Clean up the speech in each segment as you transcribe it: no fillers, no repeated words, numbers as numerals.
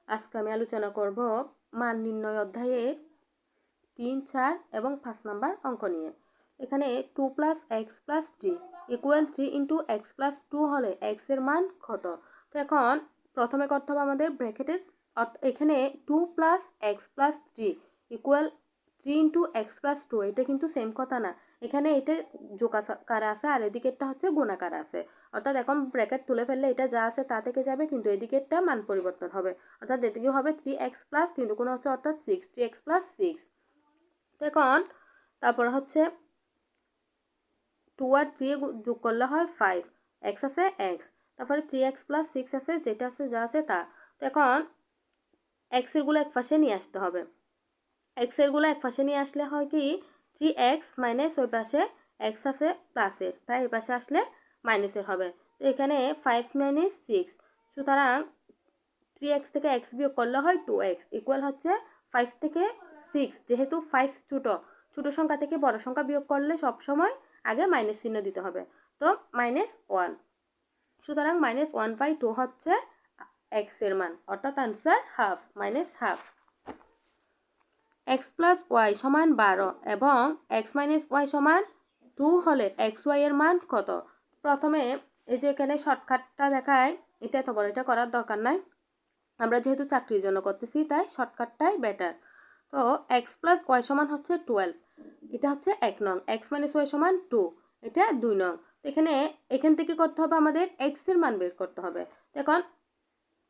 আজকে আমি আলোচনা করব মান নির্ণয় অধ্যায়ে 3, 4 এবং 5 নাম্বার অঙ্ক নিয়ে। এখানে 2 + x + 3 = 3 × x + 2 হলে x এর মান কত? তো এখন প্রথমে করতে হবে আমাদের ব্র্যাকেটের এখানে 2 + x + 3 = 3 × x + 2, এটা কিন্তু সেম কথা না। এখানে এটা যোগ আকারে আছে আর এদিকেরটা হচ্ছে গুণ আকারে আছে। অর্থাৎ এখন ব্র্যাকেট তুলে ফেললে এটা যা আছে তা থেকে যাবে, কিন্তু এদিকেরটা মান পরিবর্তন হবে। অর্থাৎ এদিকে হবে 3x + 3 গুণ হচ্ছে অর্থাৎ 6, 3x + 6। এখন তারপর হচ্ছে 2 আর 3 যোগ করলে হয় 5, x আছে x, তারপরে 3x + 6 আছে, যেটা আছে যা আছে তা। তো এখন x এর গুলো এক পাশে নিয়ে আসতে হবে। x এর গুলো এক পাশে নিয়ে আসলে হয় কি 3x মাইনাস ওই পাশে x আছে প্লাসের, তাই এই পাশে আসলে মাইনাসের হবে। তো এখানে 5 - 6, সুতরাং 3x থেকে x বিয়োগ করলে হয় 2x ইকুয়াল হচ্ছে 5 থেকে 6, যেহেতু 5 ছোট সংখ্যা থেকে বড় সংখ্যা বিয়োগ করলে সবসময় আগে মাইনাস চিহ্ন দিতে হবে। তো -1, সুতরাং -1/2 হচ্ছে x এর মান, অর্থাৎ answer half, -half. x + y = 12 এবং x - y = 2 হলে xy এর মান কত? প্রথমে এই যে এখানে শর্টকাটটা দেখায়, এটা এত বড় এটা করার দরকার নাই। আমরা যেহেতু চাকরির জন্য করতেছি তাই শর্টকাটটাই বেটার। তো x + y = হচ্ছে 12, এটা হচ্ছে 1 নং। x - y = 2, এটা 2 নং। এখান থেকে করতে হবে আমাদের x এর মান বের করতে হবে। এখন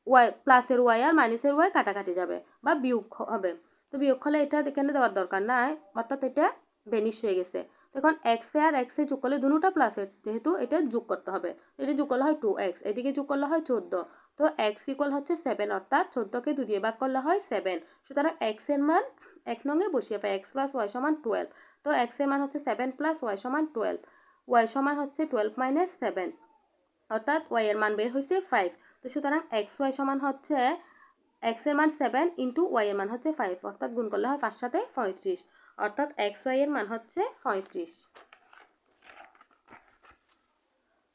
y প্লাসের y আর মাইনাসের y কাটাকাটি যাবে বা বিয়োগ হবে। তো বিয়োগ হলে এটা এখানে দেওয়ার দরকার নাই, অর্থাৎ এটা ভ্যানিশ হয়ে গেছে। এখন x এ আর x এ যোগ করলে দুটোটা প্লাসের, যেহেতু এটা যোগ করতে হবে, এটা যোগ করলে হয় 2x, এদিকে যোগ করলে হয় 14। তো x = হচ্ছে 7, অর্থাৎ 14 কে 2 দিয়ে ভাগ করলে হয় 7। সুতরাং x এর মান 1 নং এ বসিয়ে পাই, x + y = 12। তো x এর মান হচ্ছে 7 + y = 12, y সমান হচ্ছে 12 - 7, অর্থাৎ y এর মান বের হয়েছে 5। তো সুতরাং xy সমান হচ্ছে x এর মান 7 × y এর মান হচ্ছে 5, অর্থাৎ গুণ করলে হয় 5 × 7 = 35, অর্থাৎ xy এর মান হচ্ছে 35।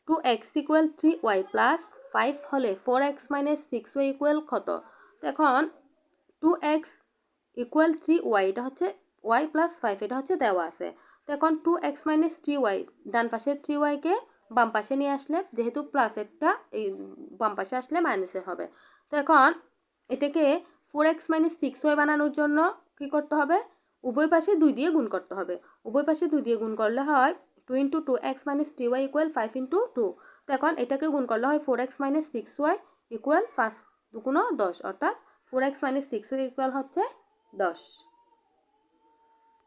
2x = 3y + 5 হলে 4x - 6y = কত? তো এখন 2x = 3y, এটা হচ্ছে y + 5, এটা হচ্ছে দেওয়া আছে। তো এখন 2x - 3y, ডান পাশের 3y কে বাম পাশে নিয়ে আসলে, যেহেতু প্লাসেরটা এই বাম পাশে আসলে মাইনাসের হবে। তো এখন এটাকে 4x - 6y বানানোর জন্য কি করতে হবে? উভয় পাশে 2 দিয়ে গুণ করতে হবে। উভয় পাশে 2 দিয়ে গুণ করলে হয় 2 × 2x - 3y = 5 × 2। তো এখন এটাকে গুণ করলে হয় 4x - 6y = 5 × 2 = 10, অর্থাৎ 4x - 6y = হচ্ছে 10।